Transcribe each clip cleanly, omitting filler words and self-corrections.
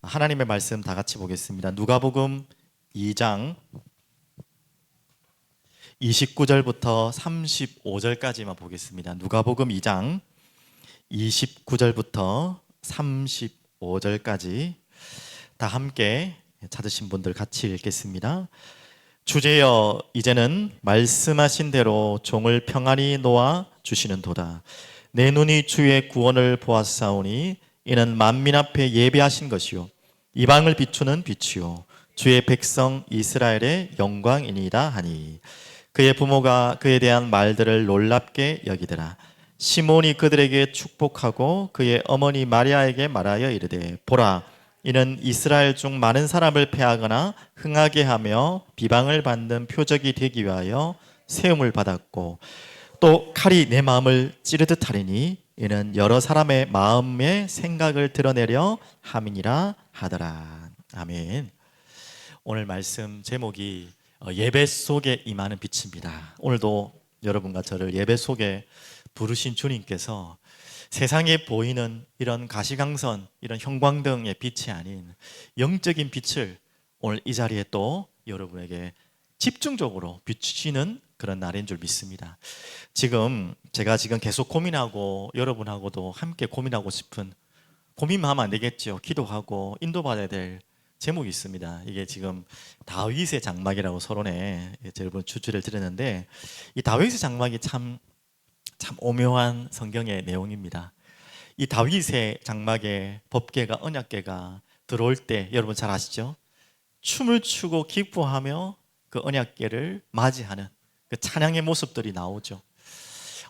하나님의 말씀 다 같이 보겠습니다. 누가복음 2장 29절부터 35절까지만 보겠습니다. 누가복음 2장 29절부터 35절까지 다 함께 찾으신 분들 같이 읽겠습니다. 주제여, 이제는 말씀하신 대로 종을 평안히 놓아 주시는도다. 내 눈이 주의 구원을 보았사오니 이는 만민 앞에 예비하신 것이요 이방을 비추는 빛이요 주의 백성 이스라엘의 영광이니이다 하니, 그의 부모가 그에 대한 말들을 놀랍게 여기더라. 시몬이 그들에게 축복하고 그의 어머니 마리아에게 말하여 이르되, 보라, 이는 이스라엘 중 많은 사람을 패하거나 흥하게 하며 비방을 받는 표적이 되기 위하여 세움을 받았고, 또 칼이 내 마음을 찌르듯 하리니 이는 여러 사람의 마음의 생각을 드러내려 함이니라 하더라. 아멘. 오늘 말씀 제목이 예배 속에 임하는 빛입니다. 오늘도 여러분과 저를 예배 속에 부르신 주님께서 세상에 보이는 이런 가시광선, 이런 형광등의 빛이 아닌 영적인 빛을 오늘 이 자리에 또 여러분에게 집중적으로 비추시는 그런 날인 줄 믿습니다. 제가 계속 고민하고 여러분하고도 함께 고민하고 싶은, 고민만 하면 안 되겠죠. 기도하고 인도받아야 될 제목이 있습니다. 이게 지금 다윗의 장막이라고 서론에 여러분 주제를 드렸는데, 이 다윗의 장막이 참 오묘한 성경의 내용입니다. 이 다윗의 장막에 법궤가, 언약궤가 들어올 때 여러분 잘 아시죠? 춤을 추고 기뻐하며 그 언약궤를 맞이하는 그 찬양의 모습들이 나오죠.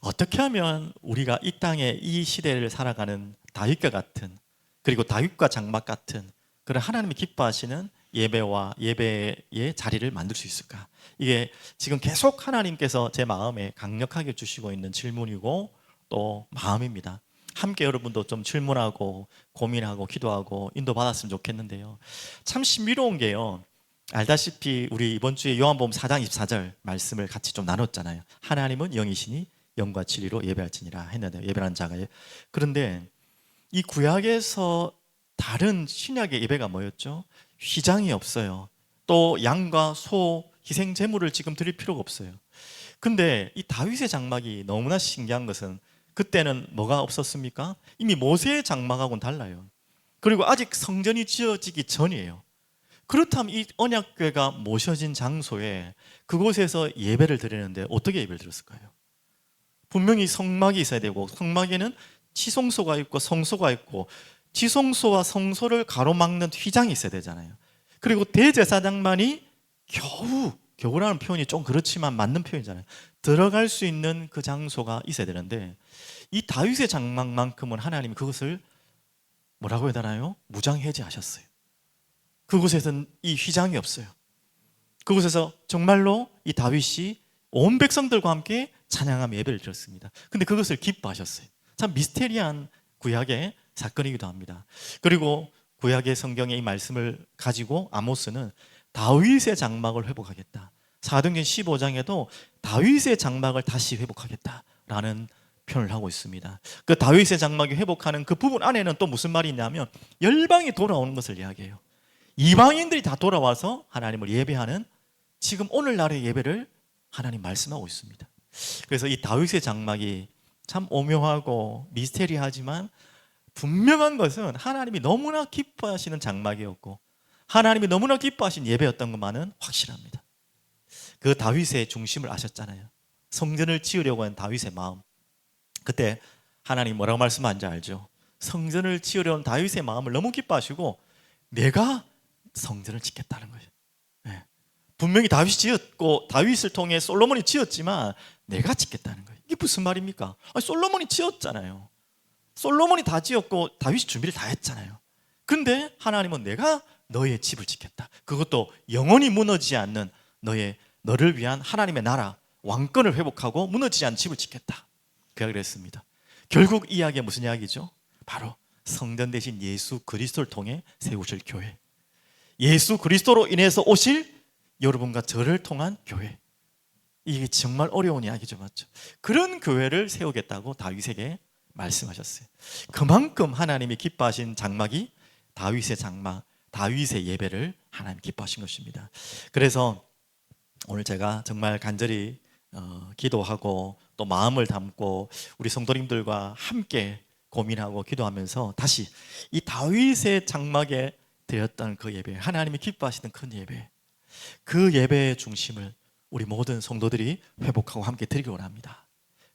어떻게 하면 우리가 이 땅에 이 시대를 살아가는 다윗과 같은, 그리고 다윗과 장막 같은 그런 하나님이 기뻐하시는 예배와 예배의 자리를 만들 수 있을까? 이게 지금 계속 하나님께서 제 마음에 강력하게 주시고 있는 질문이고 또 마음입니다. 함께 여러분도 좀 질문하고 고민하고 기도하고 인도받았으면 좋겠는데요. 참 신비로운 게요, 알다시피 우리 이번 주에 요한복음 4장 24절 말씀을 같이 좀 나눴잖아요. 하나님은 영이시니 영과 진리로 예배할지니라 했는데, 예배하는 자가. 그런데 이 구약에서 다른 신약의 예배가 뭐였죠? 휘장이 없어요. 또 양과 소 희생 제물을 지금 드릴 필요가 없어요. 근데 이 다윗의 장막이 너무나 신기한 것은, 그때는 뭐가 없었습니까? 이미 모세의 장막하고는 달라요. 그리고 아직 성전이 지어지기 전이에요. 그렇다면 이 언약궤가 모셔진 장소에, 그곳에서 예배를 드리는데 어떻게 예배를 드렸을까요? 분명히 성막이 있어야 되고, 성막에는 지성소가 있고 성소가 있고, 지성소와 성소를 가로막는 휘장이 있어야 되잖아요. 그리고 대제사장만이 겨우라는 표현이 좀 그렇지만 맞는 표현이잖아요. 들어갈 수 있는 그 장소가 있어야 되는데, 이 다윗의 장막만큼은 하나님이 그것을 뭐라고 해야 되나요? 무장해제하셨어요. 그곳에서는 이 휘장이 없어요. 그곳에서 정말로 이 다윗이 온 백성들과 함께 찬양하며 예배를 드렸습니다. 근데 그것을 기뻐하셨어요. 참 미스테리한 구약의 사건이기도 합니다. 그리고 구약의 성경의 이 말씀을 가지고 아모스는 다윗의 장막을 회복하겠다, 사도행전 15장에도 다윗의 장막을 다시 회복하겠다라는 표현을 하고 있습니다. 그 다윗의 장막이 회복하는 그 부분 안에는 또 무슨 말이 있냐면, 열방이 돌아오는 것을 이야기해요. 이방인들이 다 돌아와서 하나님을 예배하는, 지금 오늘날의 예배를 하나님 말씀하고 있습니다. 그래서 이 다윗의 장막이 참 오묘하고 미스테리하지만 분명한 것은 하나님이 너무나 기뻐하시는 장막이었고, 하나님이 너무나 기뻐하신 예배였던 것만은 확실합니다. 그 다윗의 중심을 아셨잖아요. 성전을 지으려고 한 다윗의 마음. 그때 하나님 뭐라고 말씀하는지 알죠? 성전을 지으려는 다윗의 마음을 너무 기뻐하시고 내가 성전을 짓겠다는 거예요. 네. 분명히 다윗이 지었고 다윗을 통해 솔로몬이 지었지만 내가 짓겠다는 거예요. 이게 무슨 말입니까? 솔로몬이 지었잖아요. 솔로몬이 다 지었고 다윗이 준비를 다 했잖아요. 근데 하나님은 내가 너의 집을 짓겠다. 그것도 영원히 무너지지 않는 너를 위한 하나님의 나라, 왕권을 회복하고 무너지지 않는 집을 짓겠다. 그 이야기를 했습니다. 결국 이 이야기가 무슨 이야기죠? 바로 성전 대신 예수 그리스도를 통해 세우실 교회, 예수 그리스도로 인해서 오실 여러분과 저를 통한 교회. 이게 정말 어려운 이야기죠, 맞죠? 그런 교회를 세우겠다고 다윗에게 말씀하셨어요. 그만큼 하나님이 기뻐하신 장막이 다윗의 장막, 다윗의 예배를 하나님 기뻐하신 것입니다. 그래서 오늘 제가 정말 간절히 기도하고 또 마음을 담고 우리 성도님들과 함께 고민하고 기도하면서 다시 이 다윗의 장막에 드렸던 그 예배, 하나님이 기뻐하시던 큰 예배, 그 예배의 중심을 우리 모든 성도들이 회복하고 함께 드리기 원합니다.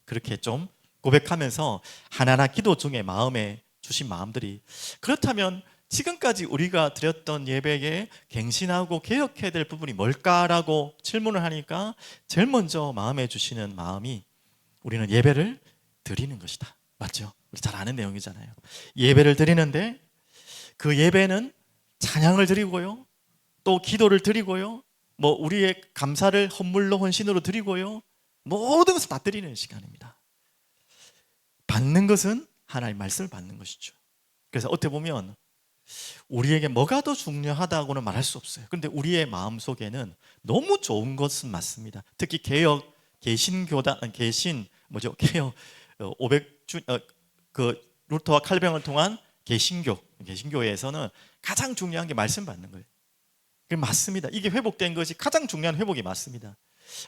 그렇게 좀 고백하면서 하나하나 기도 중에 마음에 주신 마음들이, 그렇다면 지금까지 우리가 드렸던 예배에 갱신하고 개혁해야 될 부분이 뭘까라고 질문을 하니까 제일 먼저 마음에 주시는 마음이 우리는 예배를 드리는 것이다. 맞죠? 우리 잘 아는 내용이잖아요. 예배를 드리는데 그 예배는 찬양을 드리고요, 또 기도를 드리고요, 뭐 우리의 감사를 헌물로 헌신으로 드리고요, 모든 것을 다 드리는 시간입니다. 받는 것은 하나님의 말씀을 받는 것이죠. 그래서 어떻게 보면 우리에게 뭐가 더 중요하다고는 말할 수 없어요. 그런데 우리의 마음속에는 너무 좋은 것은 맞습니다. 특히 개혁 개신교단 개신 뭐죠? 개혁 500주 그 루터와 칼뱅을 통한 개신교에서는 가장 중요한 게 말씀 받는 거예요. 그게 맞습니다. 이게 회복된 것이 가장 중요한 회복이 맞습니다.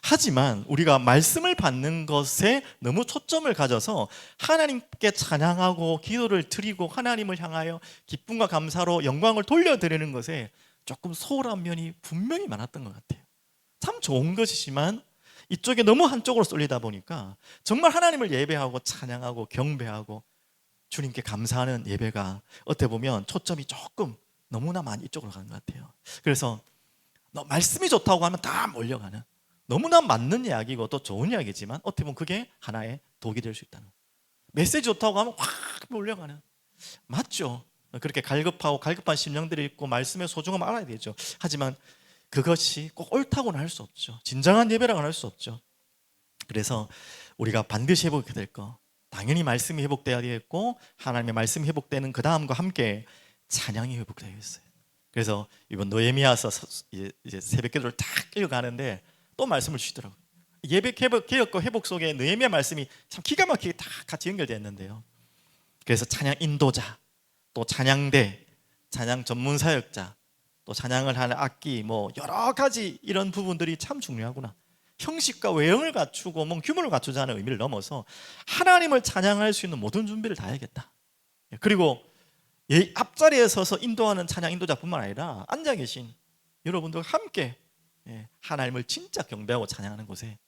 하지만 우리가 말씀을 받는 것에 너무 초점을 가져서 하나님께 찬양하고 기도를 드리고 하나님을 향하여 기쁨과 감사로 영광을 돌려드리는 것에 조금 소홀한 면이 분명히 많았던 것 같아요. 참 좋은 것이지만 이쪽에 너무 한쪽으로 쏠리다 보니까 정말 하나님을 예배하고 찬양하고 경배하고 주님께 감사하는 예배가 어떻게 보면 초점이 조금 너무나 많이 이쪽으로 가는 것 같아요. 그래서 말씀이 좋다고 하면 다 몰려가는, 너무나 맞는 이야기고 또 좋은 이야기지만 어떻게 보면 그게 하나의 독이 될 수 있다는, 메시지 좋다고 하면 확 몰려가는, 맞죠? 그렇게 갈급한 심령들이 있고 말씀의 소중함을 알아야 되죠. 하지만 그것이 꼭 옳다고는 할 수 없죠. 진정한 예배라고는 할 수 없죠. 그래서 우리가 반드시 회복해야 될 거, 당연히 말씀이 회복돼야 되겠고 하나님의 말씀이 회복되는 그 다음과 함께 찬양이 회복되겠어요. 그래서 이번 느헤미야서 이제 새벽기도를 딱 읽어가는데 또 말씀을 주시더라고요. 예배 개혁과 회복 속에 느헤미야 말씀이 참 기가 막히게 다 같이 연결되어 있는데요. 그래서 찬양 인도자, 또 찬양대, 찬양 전문 사역자, 또 찬양을 하는 악기, 뭐 여러 가지 이런 부분들이 참 중요하구나. 형식과 외형을 갖추고 뭐 규모를 갖추자는 의미를 넘어서 하나님을 찬양할 수 있는 모든 준비를 다 해야겠다. 그리고 앞자리에 서서 인도하는 찬양 인도자뿐만 아니라 앉아 계신 여러분들과 함께 하나님을 진짜 경배하고 찬양하는 곳에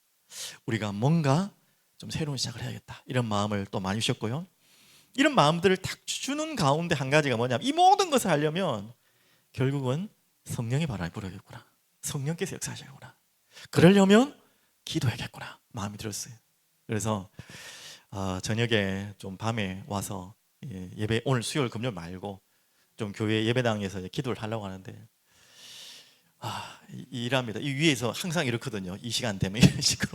우리가 뭔가 좀 새로운 시작을 해야겠다, 이런 마음을 또 많이 주셨고요. 이런 마음들을 딱 주는 가운데 한 가지가 뭐냐면, 이 모든 것을 하려면 결국은 성령의 바람이 불어야겠구나, 성령께서 역사하셔야겠구나, 그러려면 기도해야겠구나 마음이 들었어요. 그래서 저녁에 좀 밤에 와서 예배, 오늘 수요일 금요일 말고 좀 교회 예배당에서 기도를 하려고 하는데 일합니다. 이 위에서 항상 이렇거든요. 이 시간 되면 이런 식으로.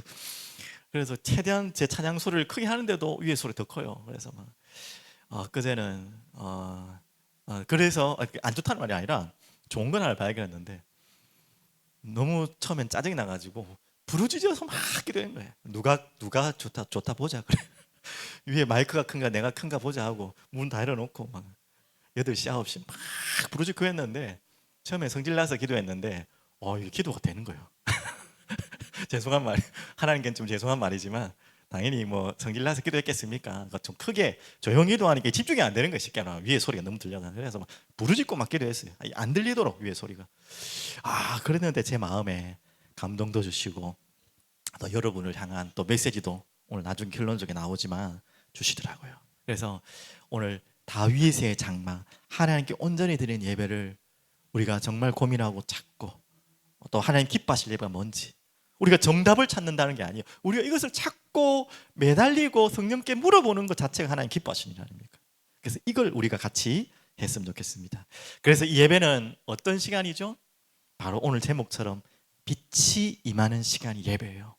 그래서 최대한 제 찬양 소리를 크게 하는데도 위에 소리 더 커요. 그래서 막 그제는 그래서 안 좋다는 말이 아니라 좋은 건 하나 발견했는데, 너무 처음엔 짜증이 나가지고 부르짖어서 막 기도한 거예요. 누가 좋다 보자 그래. 위에 마이크가 큰가 내가 큰가 보자 하고 문 다 열어놓고 막 8시 9시 막 부르짖고 했는데, 처음에 성질나서 기도했는데 이게 기도가 되는 거예요. 죄송한 말, 하나님께는 좀 죄송한 말이지만 당연히 뭐 성질나서 기도했겠습니까? 좀 크게 조용히 기도하니까 집중이 안 되는 거예요. 쉽게 말하면 위에 소리가 너무 들려서. 그래서 막 부르짖고 막 기도했어요. 안 들리도록 위에 소리가. 그랬는데 제 마음에 감동도 주시고 또 여러분을 향한 또 메시지도 오늘 나중 결론적에 나오지만 주시더라고요. 그래서 오늘 다윗의 장막, 하나님께 온전히 드리는 예배를 우리가 정말 고민하고 찾고, 또 하나님 기뻐하실 예배가 뭔지, 우리가 정답을 찾는다는 게 아니에요. 우리가 이것을 찾고 매달리고 성령께 물어보는 것 자체가 하나님 기뻐하시는 일 아닙니까? 그래서 이걸 우리가 같이 했으면 좋겠습니다. 그래서 이 예배는 어떤 시간이죠? 바로 오늘 제목처럼 빛이 임하는 시간이 예배예요.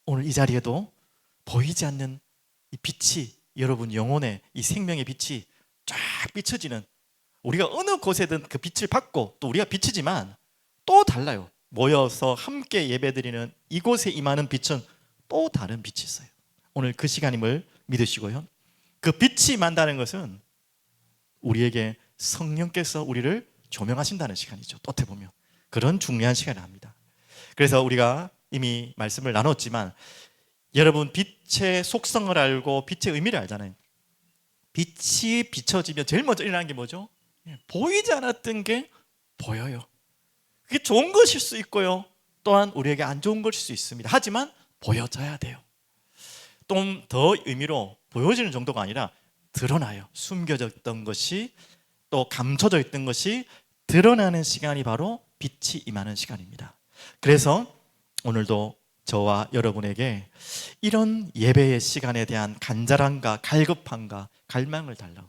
오늘 이 자리에도 보이지 않는 이 빛이, 여러분 영혼의 이 생명의 빛이 쫙 비춰지는, 우리가 어느 곳에든 그 빛을 받고 또 우리가 비치지만 또 달라요. 모여서 함께 예배드리는 이곳에 임하는 빛은 또 다른 빛이 있어요. 오늘 그 시간임을 믿으시고요. 그 빛이 임한다는 것은 우리에게 성령께서 우리를 조명하신다는 시간이죠. 또 어떻게 보면 그런 중요한 시간을 합니다. 그래서 우리가 이미 말씀을 나눴지만 여러분 빛의 속성을 알고 빛의 의미를 알잖아요. 빛이 비춰지면 제일 먼저 일어나는 게 뭐죠? 보이지 않았던 게 보여요. 그게 좋은 것일 수 있고요, 또한 우리에게 안 좋은 것일 수 있습니다. 하지만 보여져야 돼요. 좀 더 의미로 보여지는 정도가 아니라 드러나요. 숨겨졌던 것이, 또 감춰져 있던 것이 드러나는 시간이 바로 빛이 임하는 시간입니다. 그래서 오늘도 저와 여러분에게 이런 예배의 시간에 대한 간절함과 갈급함과 갈망을 달라고,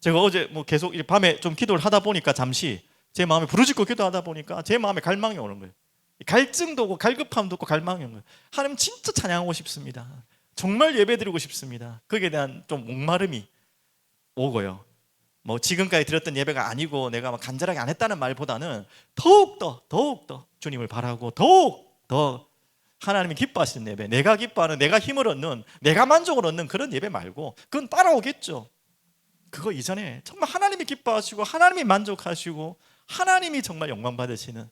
제가 어제 계속 밤에 좀 기도를 하다 보니까 잠시 제 마음에 부르짖고 기도하다 보니까 제 마음에 갈망이 오는 거예요. 갈증도 오고 갈급함도 있고 갈망이 오는 거예요. 하나님 진짜 찬양하고 싶습니다. 정말 예배드리고 싶습니다. 거기에 대한 좀 목마름이 오고요. 지금까지 드렸던 예배가 아니고 내가 간절하게 안 했다는 말보다는 더욱더 주님을 바라고 더욱더 하나님이 기뻐하시는 예배, 내가 기뻐하는, 내가 힘을 얻는, 내가 만족을 얻는 그런 예배 말고, 그건 따라오겠죠. 그거 이전에 정말 하나님이 기뻐하시고 하나님이 만족하시고 하나님이 정말 영광 받으시는,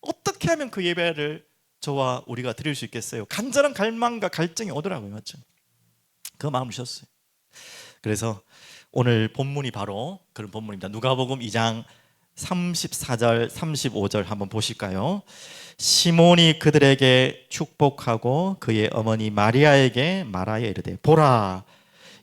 어떻게 하면 그 예배를 저와 우리가 드릴 수 있겠어요? 간절한 갈망과 갈증이 오더라고요. 맞죠? 그 마음을 주셨어요. 그래서 오늘 본문이 바로 그런 본문입니다. 누가복음 2장 34절 35절 한번 보실까요? 시몬이 그들에게 축복하고 그의 어머니 마리아에게 말하여 이르되, 보라,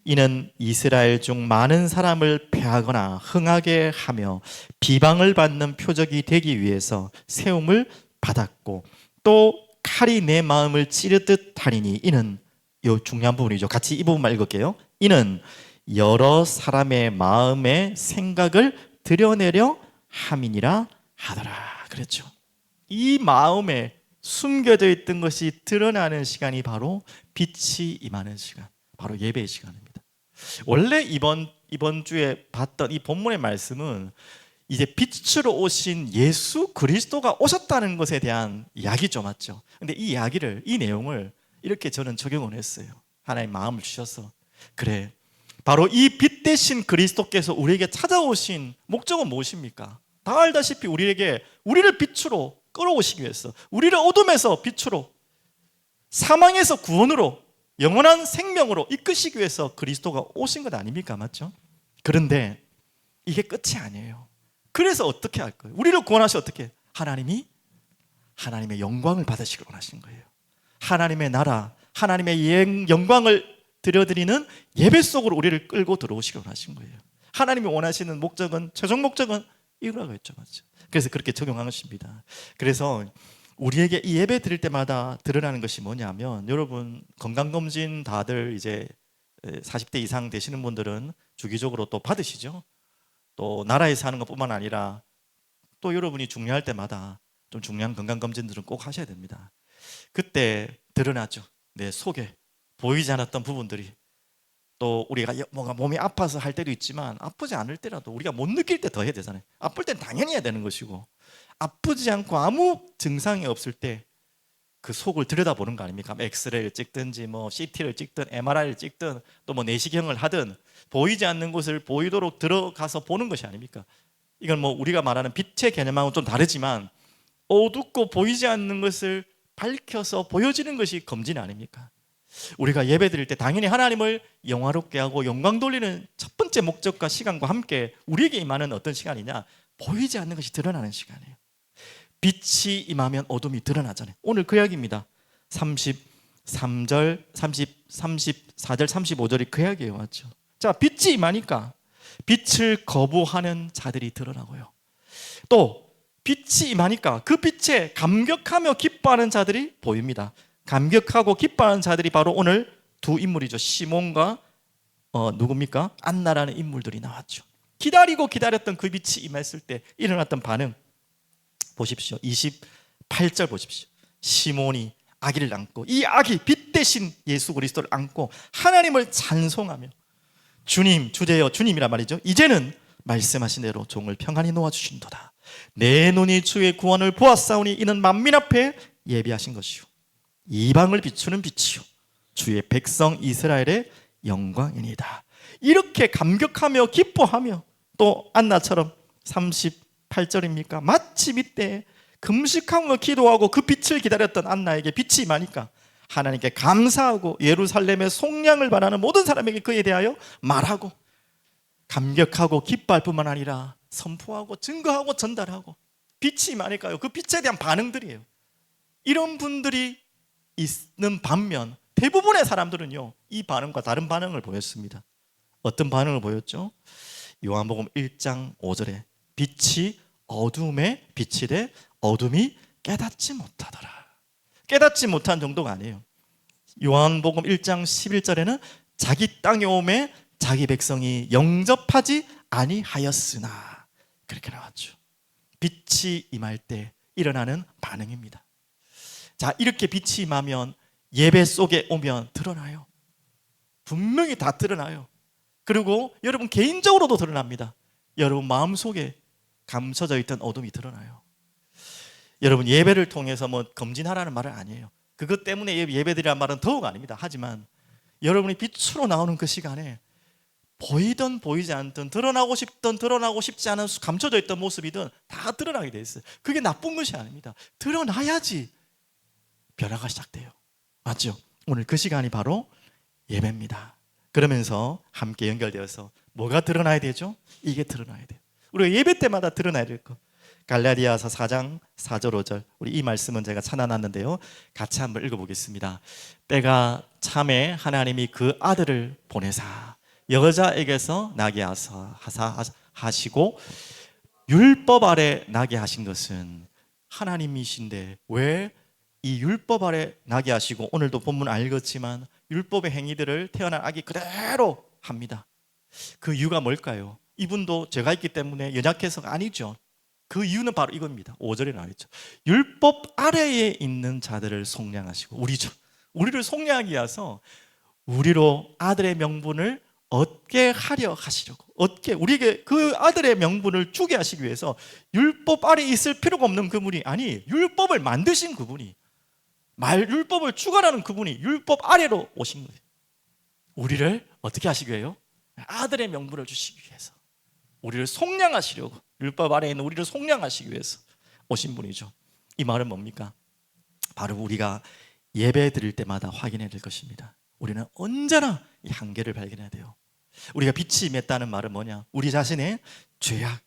이는 이스라엘 중 많은 사람을 패하거나 흥하게 하며 비방을 받는 표적이 되기 위해서 세움을 받았고, 또 칼이 내 마음을 찌르듯 하리니, 이는, 이 중요한 부분이죠. 같이 이 부분만 읽을게요. 이는 여러 사람의 마음의 생각을 드러내려 함이니라 하더라. 그랬죠. 이 마음에 숨겨져 있던 것이 드러나는 시간이 바로 빛이 임하는 시간, 바로 예배의 시간입니다. 원래 이번 주에 봤던 이 본문의 말씀은 이제 빛으로 오신 예수 그리스도가 오셨다는 것에 대한 이야기죠. 맞죠? 근데 이 이야기를, 이 내용을 이렇게 저는 적용을 했어요. 하나님 마음을 주셔서, 그래, 바로 이 빛 대신 그리스도께서 우리에게 찾아오신 목적은 무엇입니까? 다 알다시피 우리를 빛으로 끌어오시기 위해서, 우리를 어둠에서 빛으로, 사망에서 구원으로, 영원한 생명으로 이끄시기 위해서 그리스도가 오신 것 아닙니까? 맞죠? 그런데 이게 끝이 아니에요. 그래서 어떻게 할 거예요? 우리를 구원하시 어떻게? 하나님의 영광을 받으시길 원하시는 거예요. 하나님의 나라, 하나님의 영광을 드려드리는 예배 속으로 우리를 끌고 들어오시길 원하신 거예요. 하나님이 원하시는 목적은, 최종 목적은 이거라고 했죠. 맞죠? 그래서 그렇게 적용한 것입니다. 그래서 우리에게 이 예배 드릴 때마다 드러나는 것이 뭐냐면, 여러분 건강검진 다들 이제 40대 이상 되시는 분들은 주기적으로 또 받으시죠. 또 나라에서 하는 것뿐만 아니라 또 여러분이 중요할 때마다 좀 중요한 건강검진들은 꼭 하셔야 됩니다. 그때 드러나죠. 내 속에 보이지 않았던 부분들이. 또 우리가 뭔가 몸이 아파서 할 때도 있지만, 아프지 않을 때라도 우리가 못 느낄 때 더 해야 되잖아요. 아플 땐 당연히 해야 되는 것이고, 아프지 않고 아무 증상이 없을 때 그 속을 들여다보는 거 아닙니까? 엑스레이를 찍든지 CT를 찍든 MRI를 찍든 또 내시경을 하든 보이지 않는 곳을 보이도록 들어가서 보는 것이 아닙니까? 이건 우리가 말하는 빛의 개념하고는 좀 다르지만, 어둡고 보이지 않는 것을 밝혀서 보여지는 것이 검진 아닙니까? 우리가 예배 드릴 때 당연히 하나님을 영화롭게 하고 영광 돌리는 첫 번째 목적과 시간과 함께 우리에게 임하는 어떤 시간이냐? 보이지 않는 것이 드러나는 시간이에요. 빛이 임하면 어둠이 드러나잖아요. 오늘 그 이야기입니다. 33절, 34절, 35절이 그 이야기예요. 맞죠? 자, 빛이 임하니까 빛을 거부하는 자들이 드러나고요, 또 빛이 임하니까 그 빛에 감격하며 기뻐하는 자들이 보입니다. 감격하고 기뻐하는 자들이 바로 오늘 두 인물이죠. 시몬과 누굽니까? 안나라는 인물들이 나왔죠. 기다리고 기다렸던 그 빛이 임했을 때 일어났던 반응 보십시오. 28절 보십시오. 시몬이 아기를 안고, 이 아기 빛 대신 예수 그리스도를 안고 하나님을 찬송하며, 주님, 주제여 주님이란 말이죠. 이제는 말씀하신 대로 종을 평안히 놓아주신도다. 내 눈이 주의 구원을 보았사오니 이는 만민 앞에 예비하신 것이요 이방을 비추는 빛이요 주의 백성 이스라엘의 영광이니이다. 이렇게 감격하며 기뻐하며, 또 안나처럼 8절입니까? 마침 이때 금식하고 기도하고 그 빛을 기다렸던 안나에게 빛이 임하니까 하나님께 감사하고 예루살렘의 속량을 바라는 모든 사람에게 그에 대하여 말하고 감격하고 기뻐할 뿐만 아니라 선포하고 증거하고 전달하고 빛이 임하니까요, 그 빛에 대한 반응들이에요. 이런 분들이 있는 반면 대부분의 사람들은요, 이 반응과 다른 반응을 보였습니다. 어떤 반응을 보였죠? 요한복음 1장 5절에 빛이 어둠에 빛이 돼 어둠이 깨닫지 못하더라. 깨닫지 못한 정도가 아니에요. 요한복음 1장 11절에는 자기 땅에 오매 자기 백성이 영접하지 아니하였으나, 그렇게 나왔죠. 빛이 임할 때 일어나는 반응입니다. 자, 이렇게 빛이 임하면 예배 속에 오면 드러나요. 분명히 다 드러나요. 그리고 여러분 개인적으로도 드러납니다. 여러분 마음속에 감춰져 있던 어둠이 드러나요. 여러분 예배를 통해서 뭐 검진하라는 말은 아니에요. 그것 때문에 예배드리라는 말은 더욱 아닙니다. 하지만 여러분이 빛으로 나오는 그 시간에 보이든 보이지 않든, 드러나고 싶든 드러나고 싶지 않은 감춰져 있던 모습이든 다 드러나게 돼 있어요. 그게 나쁜 것이 아닙니다. 드러나야지 변화가 시작돼요. 맞죠? 오늘 그 시간이 바로 예배입니다. 그러면서 함께 연결되어서 뭐가 드러나야 되죠? 이게 드러나야 돼요. 우리가 예배 때마다 드러나야 될 것. 갈라디아서 4장 4절 5절, 우리 이 말씀은 제가 찾아놨는데요, 같이 한번 읽어보겠습니다. 때가 참에 하나님이 그 아들을 보내사 여자에게서 나게 하시고 율법 아래 나게 하신 것은 하나님이신데 왜 이 율법 아래 나게 하시고, 오늘도 본문 알겠지만 율법의 행위들을 태어난 아기 그대로 합니다. 그 이유가 뭘까요? 이분도 죄가 있기 때문에 연약해서가 아니죠. 그 이유는 바로 이겁니다. 5절에 나와있죠. 율법 아래에 있는 자들을 속량하시고, 우리를 속량하기 위해서 우리로 아들의 명분을 얻게 하려 하시려고, 우리에게 그 아들의 명분을 주게 하시기 위해서 율법 아래에 있을 필요가 없는 그분이, 아니 율법을 만드신 그분이, 율법을 주관하는 그분이 율법 아래로 오신 거예요. 우리를 어떻게 하시기 위해요? 아들의 명분을 주시기 위해서, 우리를 속량하시려고, 율법 아래에 있는 우리를 속량하시기 위해서 오신 분이죠. 이 말은 뭡니까? 바로 우리가 예배 드릴 때마다 확인해야 될 것입니다. 우리는 언제나 이 한계를 발견해야 돼요. 우리가 빛이 임했다는 말은 뭐냐? 우리 자신의 죄악,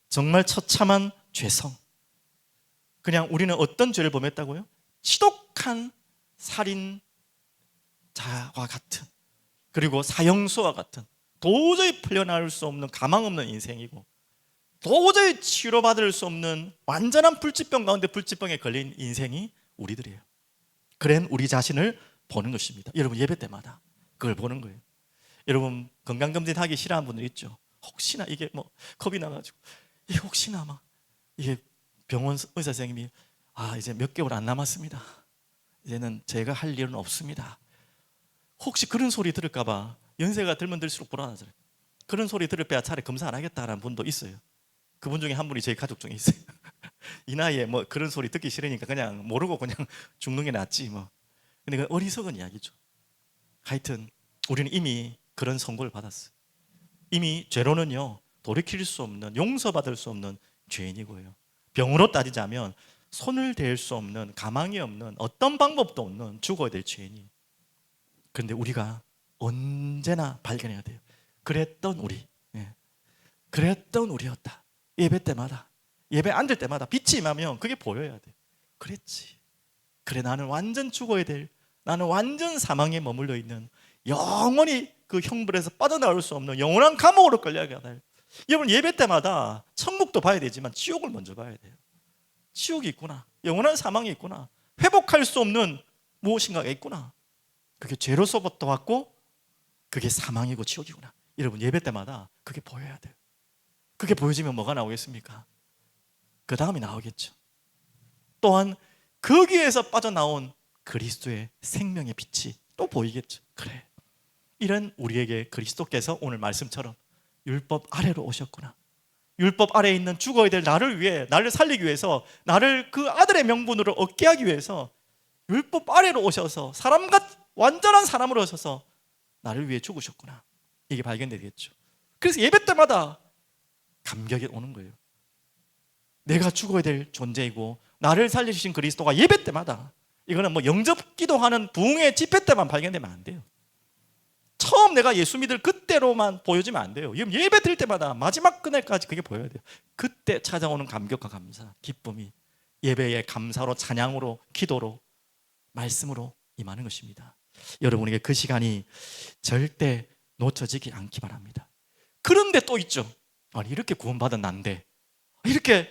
정말 처참한 죄성. 그냥 우리는 어떤 죄를 범했다고요? 지독한 살인자와 같은, 그리고 사형수와 같은, 도저히 풀려나올 수 없는 가망 없는 인생이고, 도저히 치료받을 수 없는 완전한 불치병 가운데 불치병에 걸린 인생이 우리들이에요. 그런 우리 자신을 보는 것입니다. 여러분 예배 때마다 그걸 보는 거예요. 여러분 건강검진 하기 싫어하는 분들 있죠. 혹시나 이게 뭐 겁이 나가지고, 이게 혹시나 막 이게 병원 의사 선생님이 이제 몇 개월 안 남았습니다, 이제는 제가 할 일은 없습니다, 혹시 그런 소리 들을까봐 연세가 들면 들수록 불안하잖아요. 그런 소리 들을 빼야 차라리 검사 안 하겠다라는 분도 있어요. 그분 중에 한 분이 저희 가족 중에 있어요. 이 나이에 뭐 그런 소리 듣기 싫으니까 그냥 모르고 그냥 죽는 게 낫지 뭐. 근데 그건 어리석은 이야기죠. 하여튼 우리는 이미 그런 선고를 받았어요. 이미 죄로는요 돌이킬 수 없는, 용서받을 수 없는 죄인이고요, 병으로 따지자면 손을 댈 수 없는, 가망이 없는, 어떤 방법도 없는 죽어야 될 죄인이. 그런데 우리가 언제나 발견해야 돼요. 그랬던 우리, 그랬던 우리였다. 예배 때마다, 예배 앉을 때마다 빛이 임하면 그게 보여야 돼. 그랬지. 그래, 나는 완전 죽어야 될, 나는 완전 사망에 머물러 있는, 영원히 그 형벌에서 빠져나올 수 없는 영원한 감옥으로 끌려가야 돼. 여러분 예배 때마다 천국도 봐야 되지만 지옥을 먼저 봐야 돼요. 지옥이 있구나, 영원한 사망이 있구나, 회복할 수 없는 무엇인가가 있구나. 그게 죄로서부터 왔고 그게 사망이고 지옥이구나. 여러분 예배 때마다 그게 보여야 돼요. 그게 보여지면 뭐가 나오겠습니까? 그 다음이 나오겠죠. 또한 거기에서 빠져나온 그리스도의 생명의 빛이 또 보이겠죠. 그래, 이런 우리에게 그리스도께서 오늘 말씀처럼 율법 아래로 오셨구나, 율법 아래에 있는 죽어야 될 나를 위해, 나를 살리기 위해서, 나를 그 아들의 명분으로 얻게 하기 위해서 율법 아래로 오셔서 완전한 사람으로 오셔서 나를 위해 죽으셨구나. 이게 발견되겠죠. 그래서 예배 때마다 감격이 오는 거예요. 내가 죽어야 될 존재이고 나를 살려주신 그리스도가 예배 때마다, 이거는 뭐 영접 기도하는 부흥의 집회 때만 발견되면 안 돼요. 처음 내가 예수 믿을 그때로만 보여지면 안 돼요. 예배 드릴 때마다 마지막 그날까지 그게 보여야 돼요. 그때 찾아오는 감격과 감사, 기쁨이 예배의 감사로, 찬양으로, 기도로, 말씀으로 임하는 것입니다. 여러분에게 그 시간이 절대 놓쳐지지 않기 바랍니다. 그런데 또 있죠. 아니, 이렇게 구원받은 난데, 이렇게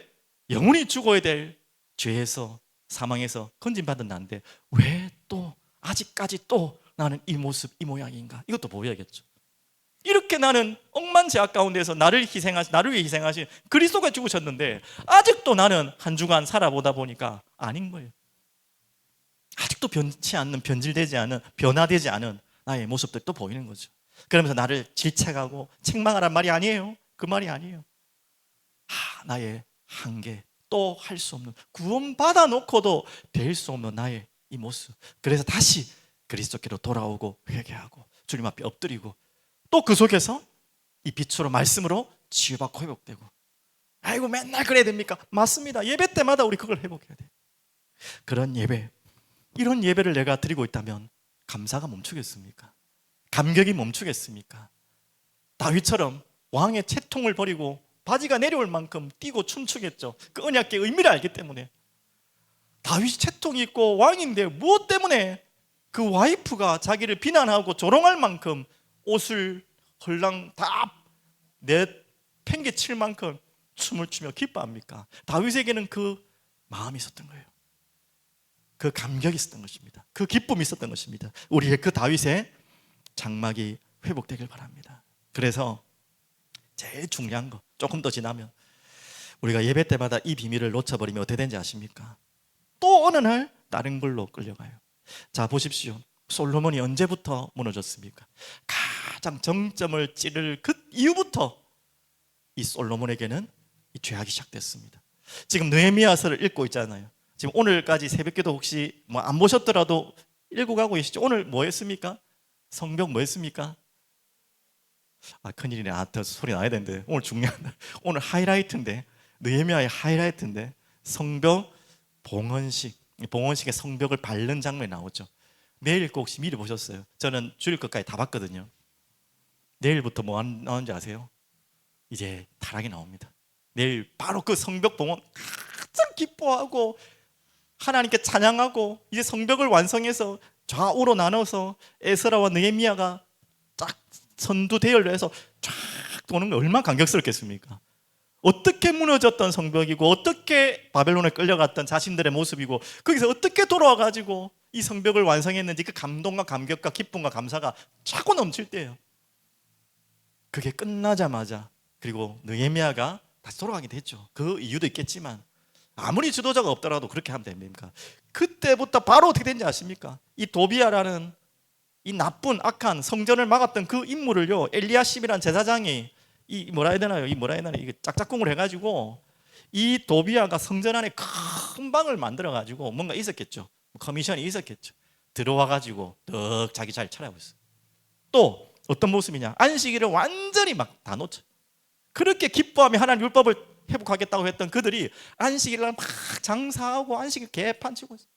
영원히 죽어야 될 죄에서, 사망에서 건진받은 난데 왜 또 아직까지 또 나는 이 모습, 이 모양인가? 이것도 보여야겠죠. 이렇게 나는 억만 죄악 가운데서 나를 위해 희생하신 그리스도가 죽으셨는데 아직도 나는 한 주간 살아보다 보니까 아닌 거예요. 아직도 변치 않는, 변질되지 않은, 변화되지 않은 나의 모습들 또 보이는 거죠. 그러면서 나를 질책하고 책망하란 말이 아니에요. 그 말이 아니에요. 나의 한계, 또 할 수 없는, 구원받아 놓고도 될 수 없는 나의 이 모습. 그래서 다시 그리스도께로 돌아오고 회개하고 주님 앞에 엎드리고 또 그 속에서 이 빛으로, 말씀으로 치유받고 회복되고. 아이고, 맨날 그래야 됩니까? 맞습니다. 예배 때마다 우리 그걸 회복해야 돼요. 그런 예배, 이런 예배를 내가 드리고 있다면 감사가 멈추겠습니까? 감격이 멈추겠습니까? 다윗처럼 왕의 채통을 버리고 바지가 내려올 만큼 뛰고 춤추겠죠. 그 언약의 의미를 알기 때문에. 다윗이 채통이 있고 왕인데 무엇 때문에 그 와이프가 자기를 비난하고 조롱할 만큼 옷을 헐랑 다 내팽개칠 만큼 춤을 추며 기뻐합니까? 다윗에게는 그 마음이 있었던 거예요. 그 감격이 있었던 것입니다. 그 기쁨이 있었던 것입니다. 우리의 그 다윗의 장막이 회복되길 바랍니다. 그래서 제일 중요한 거, 조금 더 지나면 우리가 예배 때마다 이 비밀을 놓쳐버리면 어떻게 되는지 아십니까? 또 어느 날 다른 걸로 끌려가요. 자, 보십시오. 솔로몬이 언제부터 무너졌습니까? 가장 정점을 찌를 그 이후부터 이 솔로몬에게는 이 죄악이 시작됐습니다. 지금 느헤미야서를 읽고 있잖아요. 지금 오늘까지 새벽기도 혹시 뭐 안 보셨더라도 읽고 가고 계시죠? 오늘 뭐 했습니까? 성벽 뭐 했습니까? 큰일이네. 더 소리 나야 되는데. 오늘 중요한, 오늘 하이라이트인데, 느헤미야의 하이라이트인데, 성벽 봉헌식, 봉헌식의 성벽을 밟는 장면이 나오죠. 내일 읽고 혹시 미리 보셨어요? 저는 주일 것까지 다 봤거든요. 내일부터 뭐 나오는지 아세요? 이제 타락이 나옵니다. 내일 바로 그 성벽 봉헌 가장 기뻐하고 하나님께 찬양하고 이제 성벽을 완성해서 좌우로 나눠서 에스라와 느헤미야가 쫙 선두 대열로 해서 쫙 도는 게 얼마나 감격스럽겠습니까? 어떻게 무너졌던 성벽이고 어떻게 바벨론에 끌려갔던 자신들의 모습이고 거기서 어떻게 돌아와가지고 이 성벽을 완성했는지 그 감동과 감격과 기쁨과 감사가 차고 넘칠 때예요. 그게 끝나자마자 그리고 느헤미야가 다시 돌아가게 됐죠. 그 이유도 있겠지만 아무리 지도자가 없더라도 그렇게 하면 됩니까? 그때부터 바로 어떻게 된지 아십니까? 이 도비야라는 이 나쁜 악한 성전을 막았던 그 인물을요, 엘리야십이라는 제사장이 이 뭐라 해야 되나요? 이게 짝짝꿍을 해가지고 이 도비야가 성전 안에 큰 방을 만들어가지고 뭔가 있었겠죠. 커미션이 있었겠죠. 들어와가지고 떡 자기 잘 차려고 있어요. 또 어떤 모습이냐? 안식일을 완전히 막 다 놓쳐. 그렇게 기뻐하며 하나님 율법을 회복하겠다고 했던 그들이 안식일날 막 장사하고 안식일 개판치고 있어요.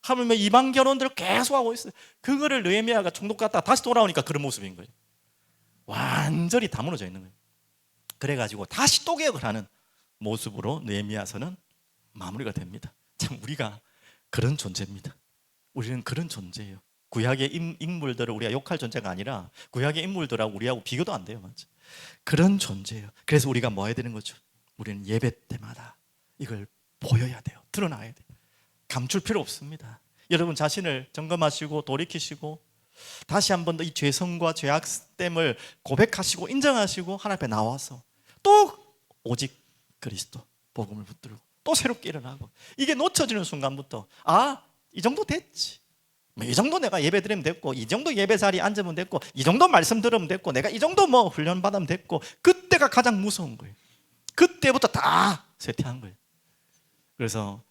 하물며 이방 결혼들을 계속하고 있어요. 그거를 느헤미야가 총독 갔다가 다시 돌아오니까 그런 모습인 거예요. 완전히 다 무너져 있는 거예요. 그래가지고 다시 또 개혁을 하는 모습으로 느헤미야서는 마무리가 됩니다. 참 우리가 그런 존재입니다. 우리는 그런 존재예요. 구약의 인물들을 우리가 욕할 존재가 아니라 구약의 인물들하고 우리하고 비교도 안 돼요. 맞죠? 그런 존재예요. 그래서 우리가 뭐 해야 되는 거죠? 우리는 예배 때마다 이걸 보여야 돼요. 드러나야 돼요. 감출 필요 없습니다. 여러분 자신을 점검하시고 돌이키시고 다시 한 번 더 이 죄성과 죄악됨을 고백하시고 인정하시고 하나님 앞에 나와서 또 오직 그리스도 복음을 붙들고 또 새롭게 일어나고 이게 놓쳐지는 순간부터 이 정도 됐지. 이 정도 내가 예배 드리면 됐고 이 정도 예배 자리에 앉으면 됐고 이 정도 말씀 들으면 됐고 내가 이 정도 뭐 훈련 받으면 됐고 그때가 가장 무서운 거예요. 그때부터 다 쇠퇴한 거예요. 그래서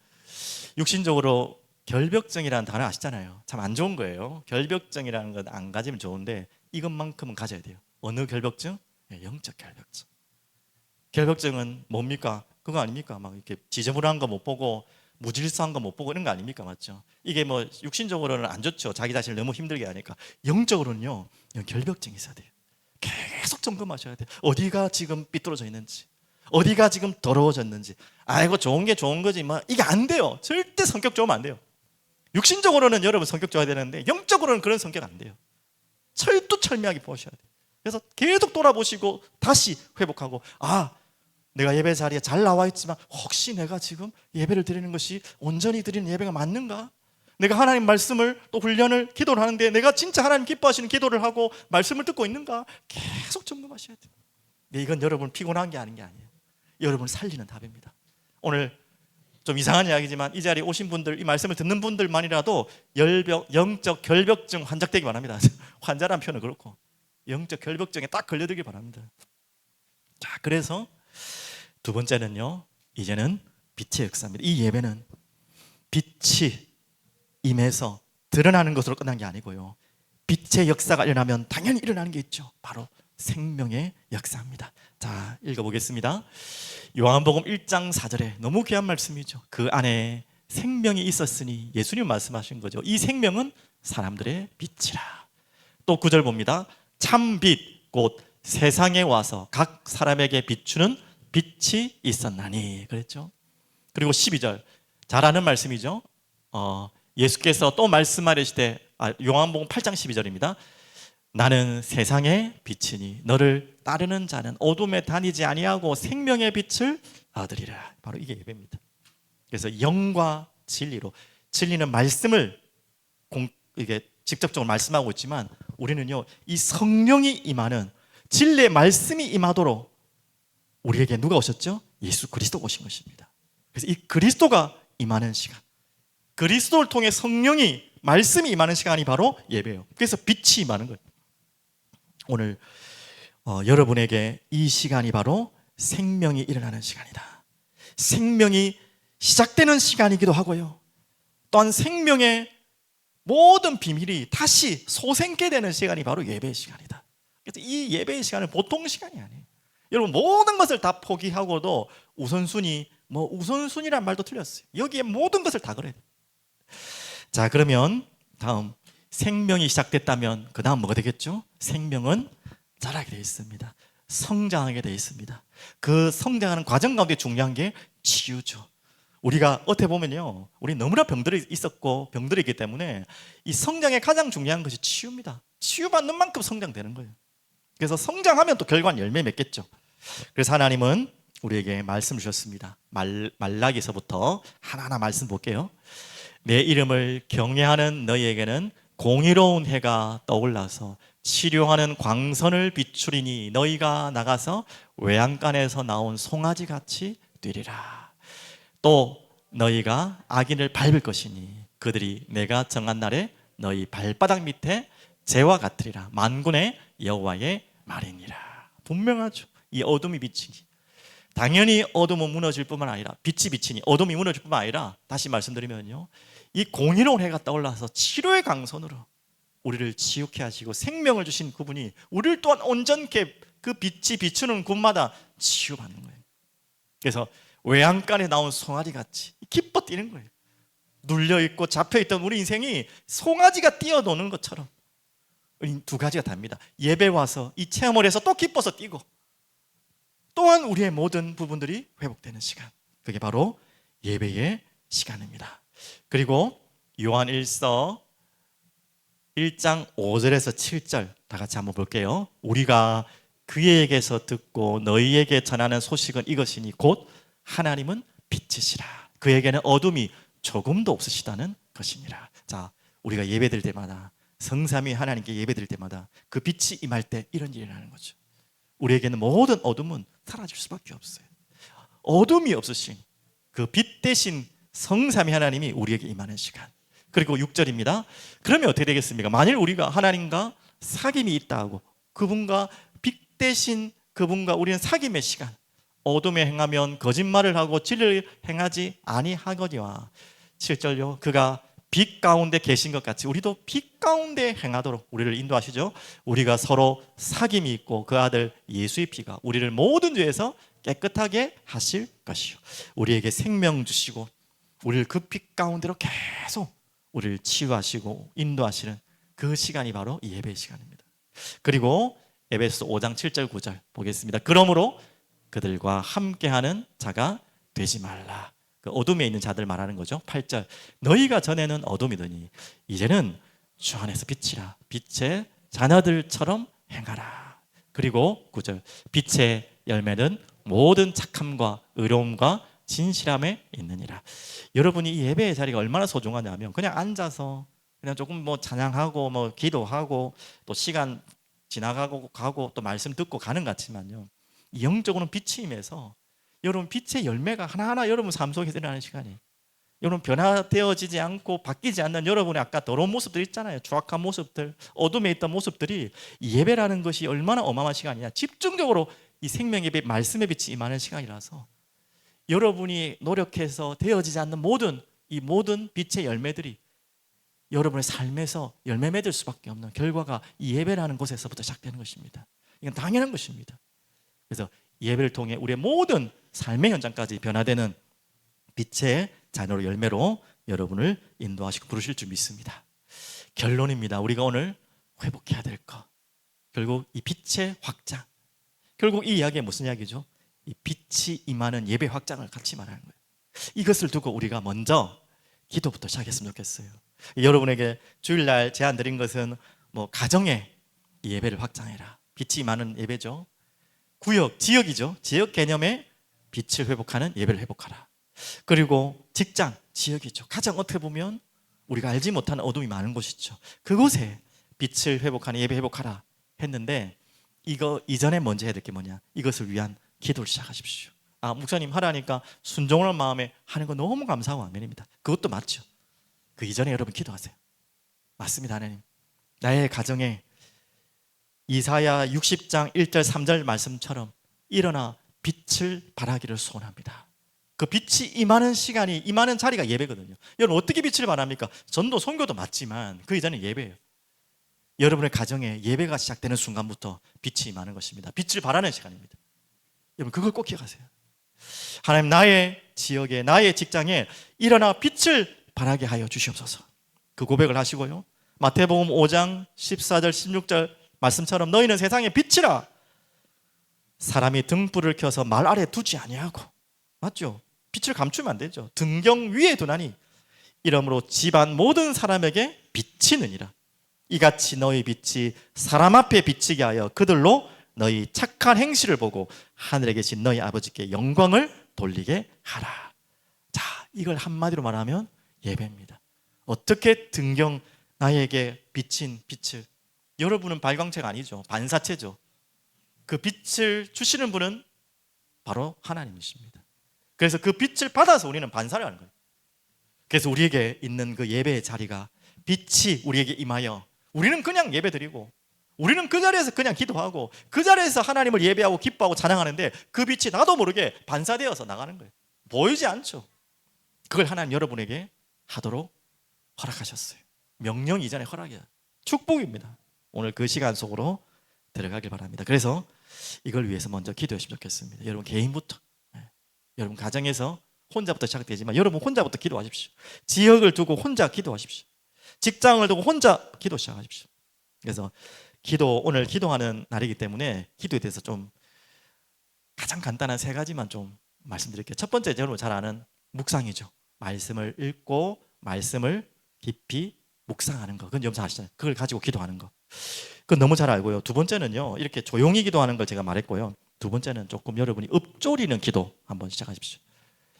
육신적으로 결벽증이라는 단어 아시잖아요. 참 안 좋은 거예요. 결벽증이라는 건 안 가지면 좋은데 이것만큼은 가져야 돼요. 어느 결벽증? 영적 결벽증. 결벽증은 뭡니까? 그거 아닙니까? 막 이렇게 지저분한 거 못 보고 무질서한 거 못 보고 이런 거 아닙니까? 맞죠? 이게 뭐 육신적으로는 안 좋죠. 자기 자신을 너무 힘들게 하니까. 영적으로는요, 결벽증이 있어야 돼요. 계속 점검하셔야 돼요. 어디가 지금 삐뚤어져 있는지, 어디가 지금 더러워졌는지. 아이고 좋은 게 좋은 거지 뭐 이게 안 돼요. 절대 성격 좋으면 안 돼요. 육신적으로는 여러분 성격 좋아야 되는데 영적으로는 그런 성격 안 돼요. 철두철미하게 보셔야 돼요. 그래서 계속 돌아보시고 다시 회복하고, 내가 예배 자리에 잘 나와 있지만 혹시 내가 지금 예배를 드리는 것이 온전히 드리는 예배가 맞는가? 내가 하나님 말씀을 또 훈련을 기도를 하는데 내가 진짜 하나님 기뻐하시는 기도를 하고 말씀을 듣고 있는가? 계속 점검하셔야 돼요. 이건 여러분 피곤한 게 아닌 게 아니에요. 여러분을 살리는 답입니다. 오늘 좀 이상한 이야기지만 이 자리에 오신 분들, 이 말씀을 듣는 분들만이라도 영적 결벽증 환자되기 바랍니다. 환자란 표현은 그렇고 영적 결벽증에 딱 걸려들기 바랍니다. 자, 그래서 두 번째는요, 이제는 빛의 역사입니다. 이 예배는 빛이 임해서 드러나는 것으로 끝난 게 아니고요, 빛의 역사가 일어나면 당연히 일어나는 게 있죠. 바로 생명의 역사입니다. 자, 읽어보겠습니다. 요한복음 1장 4절에 너무 귀한 말씀이죠. 그 안에 생명이 있었으니, 예수님 말씀하신 거죠. 이 생명은 사람들의 빛이라. 또 9절 봅니다. 참빛 곧 세상에 와서 각 사람에게 비추는 빛이 있었나니 그랬죠. 그리고 12절 잘 아는 말씀이죠. 예수께서 또 말씀하시되, 요한복음 8장 12절입니다. 나는 세상의 빛이니 너를 따르는 자는 어둠에 다니지 아니하고 생명의 빛을 얻으리라. 바로 이게 예배입니다. 그래서 영과 진리로, 진리는 말씀을 이게 직접적으로 말씀하고 있지만 우리는요, 이 성령이 임하는 진리의 말씀이 임하도록 우리에게 누가 오셨죠? 예수 그리스도가 오신 것입니다. 그래서 이 그리스도가 임하는 시간, 그리스도를 통해 성령이, 말씀이 임하는 시간이 바로 예배예요. 그래서 빛이 임하는 거예요. 오늘 여러분에게 이 시간이 바로 생명이 일어나는 시간이다. 생명이 시작되는 시간이기도 하고요, 또한 생명의 모든 비밀이 다시 솟게 되는 시간이 바로 예배의 시간이다. 그래서 이 예배의 시간은 보통 시간이 아니에요. 여러분, 모든 것을 다 포기하고도 우선순위란 말도 틀렸어요. 여기에 모든 것을 다 걸어야 돼요. 자, 그러면 다음, 생명이 시작됐다면 그 다음 뭐가 되겠죠? 생명은 자라게 되어 있습니다. 성장하게 되어 있습니다. 그 성장하는 과정 가운데 중요한 게 치유죠. 우리가 어떻게 보면요, 우리 너무나 병들이 있었고 병들이 있기 때문에 이 성장에 가장 중요한 것이 치유입니다. 치유받는 만큼 성장되는 거예요. 그래서 성장하면 또 결과는 열매 맺겠죠. 그래서 하나님은 우리에게 말씀을 주셨습니다. 말라기서부터 하나하나 말씀 볼게요. 내 이름을 경외하는 너희에게는 공의로운 해가 떠올라서 치료하는 광선을 비추리니 너희가 나가서 외양간에서 나온 송아지 같이 뛰리라. 또 너희가 악인을 밟을 것이니 그들이 내가 정한 날에 너희 발바닥 밑에 재와 같으리라. 만군의 여호와의 말이니라. 분명하죠. 이 어둠이 비치니, 당연히 어둠은 무너질 뿐만 아니라, 빛이 비치니 어둠이 무너질 뿐만 아니라, 다시 말씀드리면요, 이 공의로운 해가 떠올라서 치료의 강선으로 우리를 치유케 하시고 생명을 주신 그분이 우리를 또한 온전케 그 빛이 비추는 곳마다 치유받는 거예요. 그래서 외양간에 나온 송아지같이 기뻐 뛰는 거예요. 눌려있고 잡혀있던 우리 인생이 송아지가 뛰어노는 것처럼 두 가지가 답니다. 예배 와서 이 체험을 해서 또 기뻐서 뛰고, 또한 우리의 모든 부분들이 회복되는 시간, 그게 바로 예배의 시간입니다. 그리고 요한 1서 1장 5절에서 7절 다 같이 한번 볼게요. 우리가 그에게서 듣고 너희에게 전하는 소식은 이것이니 곧 하나님은 빛이시라. 그에게는 어둠이 조금도 없으시다는 것이니라. 자, 우리가 예배드릴 때마다, 성삼위 하나님께 예배드릴 때마다 그 빛이 임할 때 이런 일이 일어나는 거죠. 우리에게는 모든 어둠은 사라질 수밖에 없어요. 어둠이 없으신 그 빛 대신 성삼위 하나님이 우리에게 임하는 시간. 그리고 6절입니다. 그러면 어떻게 되겠습니까? 만일 우리가 하나님과 사귐이 있다 하고 그분과 빛 대신 그분과 우리는 사귐의 시간, 어둠에 행하면 거짓말을 하고 진리를 행하지 아니하거니와 7절요, 그가 빛 가운데 계신 것 같이 우리도 빛 가운데 행하도록 우리를 인도하시죠. 우리가 서로 사귐이 있고 그 아들 예수의 피가 우리를 모든 죄에서 깨끗하게 하실 것이요 우리에게 생명 주시고 우리를 그 빛 가운데로 계속 우리를 치유하시고 인도하시는 그 시간이 바로 이 예배의 시간입니다. 그리고 에베소 5장 7절 9절 보겠습니다. 그러므로 그들과 함께하는 자가 되지 말라. 그 어둠에 있는 자들 말하는 거죠. 8절 너희가 전에는 어둠이더니 이제는 주 안에서 빛이라. 빛의 자녀들처럼 행하라. 그리고 9절 빛의 열매는 모든 착함과 의로움과 진실함에 있느니라. 여러분이 이 예배의 자리가 얼마나 소중하냐면 그냥 앉아서 그냥 조금 뭐 찬양하고 뭐 기도하고 또 시간 지나가고 가고 또 말씀 듣고 가는 것 같지만요, 영적으로는 빛이 임해서 여러분 빛의 열매가 하나하나 여러분 삶 속에서 일어나는 시간이에요. 여러분 변화되어지지 않고 바뀌지 않는 여러분의 아까 더러운 모습들 있잖아요. 추악한 모습들, 어둠에 있던 모습들이 이 예배라는 것이 얼마나 어마어마한 시간이냐. 집중적으로 이 생명 예배, 말씀의 빛이 임하는 시간이라서 여러분이 노력해서 되어지지 않는 이 모든 빛의 열매들이 여러분의 삶에서 열매 맺을 수밖에 없는 결과가 이 예배라는 곳에서부터 시작되는 것입니다. 이건 당연한 것입니다. 그래서 예배를 통해 우리의 모든 삶의 현장까지 변화되는 빛의 자녀로 열매로 여러분을 인도하시고 부르실 줄 믿습니다. 결론입니다. 우리가 오늘 회복해야 될 것, 결국 이 빛의 확장, 결국 이 이야기가 무슨 이야기죠? 이 빛이 임하는 예배 확장을 같이 말하는 거예요. 이것을 두고 우리가 먼저 기도부터 시작했으면 좋겠어요. 여러분에게 주일날 제안 드린 것은 뭐 가정에 이 예배를 확장해라. 빛이 임하는 예배죠. 구역, 지역이죠. 지역 개념의 빛을 회복하는 예배를 회복하라. 그리고 직장, 지역이죠. 가장 어떻게 보면 우리가 알지 못하는 어둠이 많은 곳이죠. 그곳에 빛을 회복하는 예배 회복하라 했는데 이거 이전에 먼저 해야 될 게 뭐냐? 이것을 위한 기도를 시작하십시오. 목사님 하라니까 순종하는 마음에 하는 거 너무 감사하고 아멘입니다. 그것도 맞죠. 그 이전에 여러분 기도하세요. 맞습니다. 하나님, 나의 가정에 이사야 60장 1절 3절 말씀처럼 일어나 빛을 발하기를 소원합니다. 그 빛이 임하는 시간이, 임하는 자리가 예배거든요. 여러분 어떻게 빛을 발합니까? 전도 선교도 맞지만 그 이전에 예배예요. 여러분의 가정에 예배가 시작되는 순간부터 빛이 임하는 것입니다. 빛을 발하는 시간입니다. 여러분 그걸 꼭 기억하세요. 하나님, 나의 지역에, 나의 직장에 일어나 빛을 발하게 하여 주시옵소서. 그 고백을 하시고요, 마태복음 5장 14절 16절 말씀처럼 너희는 세상의 빛이라. 사람이 등불을 켜서 말 아래 두지 아니하고, 맞죠? 빛을 감추면 안 되죠. 등경 위에 두나니 이러므로 집안 모든 사람에게 비치느니라. 이같이 너희 빛이 사람 앞에 비치게 하여 그들로 너희 착한 행실을 보고 하늘에 계신 너희 아버지께 영광을 돌리게 하라. 자, 이걸 한마디로 말하면 예배입니다. 어떻게 등경, 나에게 비친 빛을, 여러분은 발광체가 아니죠. 반사체죠. 그 빛을 주시는 분은 바로 하나님이십니다. 그래서 그 빛을 받아서 우리는 반사를 하는 거예요. 그래서 우리에게 있는 그 예배의 자리가 빛이 우리에게 임하여 우리는 그냥 예배 드리고 우리는 그 자리에서 그냥 기도하고 그 자리에서 하나님을 예배하고 기뻐하고 찬양하는데 그 빛이 나도 모르게 반사되어서 나가는 거예요. 보이지 않죠. 그걸 하나님 여러분에게 하도록 허락하셨어요. 명령 이전에 허락이야. 축복입니다. 오늘 그 시간 속으로 들어가길 바랍니다. 그래서 이걸 위해서 먼저 기도했으면 좋겠습니다. 여러분 개인부터, 여러분 가정에서 혼자부터 시작되지만 여러분 혼자부터 기도하십시오. 지역을 두고 혼자 기도하십시오. 직장을 두고 혼자 기도 시작하십시오. 그래서 오늘 기도하는 날이기 때문에 기도에 대해서 좀 가장 간단한 3가지만 좀 말씀드릴게요. 첫 번째, 여러분 잘 아는 묵상이죠. 말씀을 읽고 말씀을 깊이 묵상하는 거. 그건 여러분 아시잖아요. 그걸 가지고 기도하는 거. 그건 너무 잘 알고요. 두 번째는요, 이렇게 조용히 기도하는 걸 제가 말했고요. 두 번째는 조금 여러분이 읊조리는 기도 한번 시작하십시오.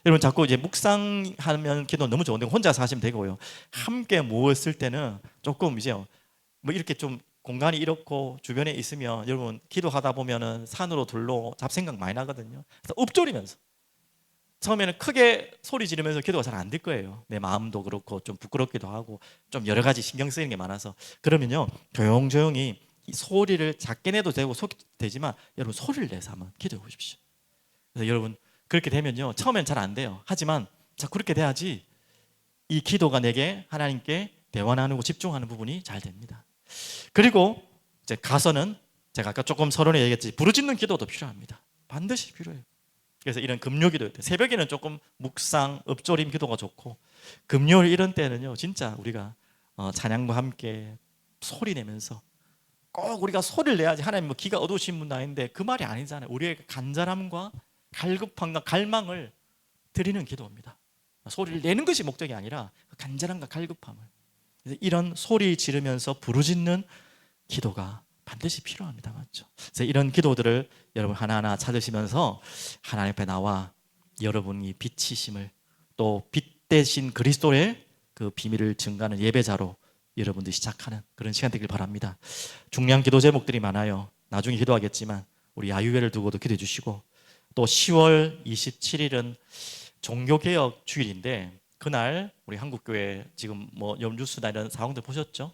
여러분 자꾸 이제 묵상하면 기도 너무 좋은데 혼자서 하시면 되고요. 함께 모였을 때는 조금 이제 뭐 이렇게 좀 공간이 이렇고 주변에 있으면 여러분 기도하다 보면은 산으로 들로 잡생각 많이 나거든요. 그래서 읊조리면서 처음에는 크게 소리 지르면서 기도가 잘 안 될 거예요. 내 마음도 그렇고 좀 부끄럽기도 하고 좀 여러 가지 신경 쓰이는 게 많아서. 그러면요 조용조용히 이 소리를 작게 내도 되고 되지만 여러분 소리를 내서 한번 기도해 보십시오. 그래서 여러분 그렇게 되면요 처음엔 잘 안 돼요. 하지만 자 그렇게 돼야지 이 기도가 내게 하나님께 대화 나누고 집중하는 부분이 잘 됩니다. 그리고 이제 가서는 제가 아까 조금 서론에 얘기했지 부르짖는 기도도 필요합니다. 반드시 필요해요. 그래서 이런 금요 기도 때 새벽에는 조금 묵상, 읊조림 기도가 좋고 금요일 이런 때는요 진짜 우리가 찬양과 함께 소리 내면서 꼭 우리가 소리를 내야지 하나님 뭐 기가 어두우신 분 아닌데 그 말이 아니잖아요. 우리의 간절함과 갈급함과 갈망을 드리는 기도입니다. 소리를 내는 것이 목적이 아니라 간절함과 갈급함을, 그래서 이런 소리 지르면서 부르짖는 기도가 반드시 필요합니다. 맞죠? 그래서 이런 기도들을 여러분 하나하나 찾으시면서 하나님 앞에 나와 여러분이 빛이심을, 또 빛 대신 그리스도의 그 비밀을 증가하는 예배자로 여러분들이 시작하는 그런 시간 되길 바랍니다. 중요한 기도 제목들이 많아요. 나중에 기도하겠지만 우리 야유회를 두고도 기도해 주시고, 또 10월 27일은 종교개혁 주일인데 그날 우리 한국교회 지금 뭐 연주수나 이런 상황들 보셨죠?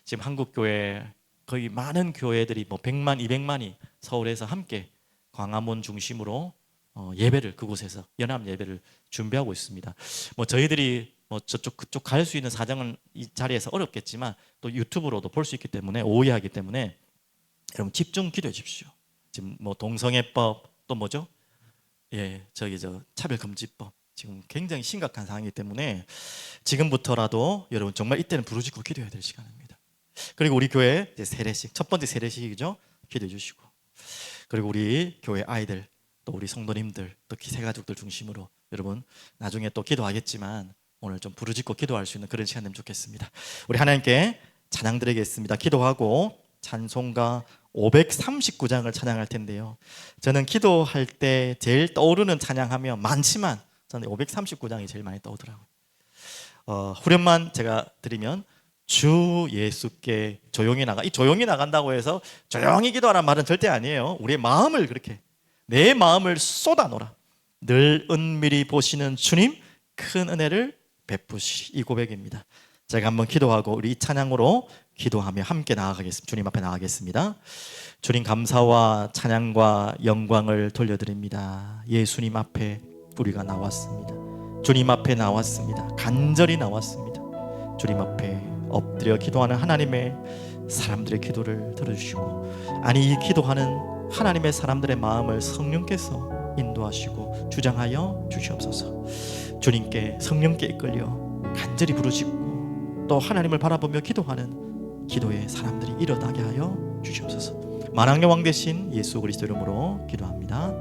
지금 한국교회 거의 많은 교회들이 뭐 100만, 200만이 서울에서 함께 광화문 중심으로 예배를, 그곳에서 연합 예배를 준비하고 있습니다. 뭐 저희들이 뭐 저쪽 그쪽 갈 수 있는 사정은 이 자리에서 어렵겠지만 또 유튜브로도 볼 수 있기 때문에, 오해하기 때문에 여러분 집중 기도해 주십시오. 지금 뭐 동성애법, 또 뭐죠? 차별금지법 지금 굉장히 심각한 상황이기 때문에 지금부터라도 여러분 정말 이때는 부르짖고 기도해야 될 시간입니다. 그리고 우리 교회 이제 세례식, 첫 번째 세례식이죠. 기도해 주시고, 그리고 우리 교회 아이들, 또 우리 성도님들, 또 기세가족들 중심으로 여러분 나중에 또 기도하겠지만 오늘 좀 부르짖고 기도할 수 있는 그런 시간 되면 좋겠습니다. 우리 하나님께 찬양 드리겠습니다. 기도하고 찬송가 539장을 찬양할 텐데요, 저는 기도할 때 제일 떠오르는 찬양하면 많지만 저는 539장이 제일 많이 떠오르더라고요. 후렴만 제가 드리면 주 예수께 조용히 나가, 이 조용히 나간다고 해서 조용히 기도하라는 말은 절대 아니에요. 우리의 마음을 그렇게, 내 마음을 쏟아놓으라. 늘 은밀히 보시는 주님 큰 은혜를 베푸시, 이 고백입니다. 제가 한번 기도하고 우리 이 찬양으로 기도하며 함께 나아가겠습니다. 주님 앞에 나아가겠습니다. 주님 감사와 찬양과 영광을 돌려드립니다. 예수님 앞에 우리가 나왔습니다. 주님 앞에 나왔습니다. 간절히 나왔습니다. 주님 앞에 엎드려 기도하는 하나님의 사람들의 기도를 들어주시고, 아니 이 기도하는 하나님의 사람들의 마음을 성령께서 인도하시고 주장하여 주시옵소서. 주님께, 성령께 이끌려 간절히 부르짖고 또 하나님을 바라보며 기도하는 기도의 사람들이 일어나게 하여 주시옵소서. 만왕의 왕 되신 예수 그리스도 이름으로 기도합니다.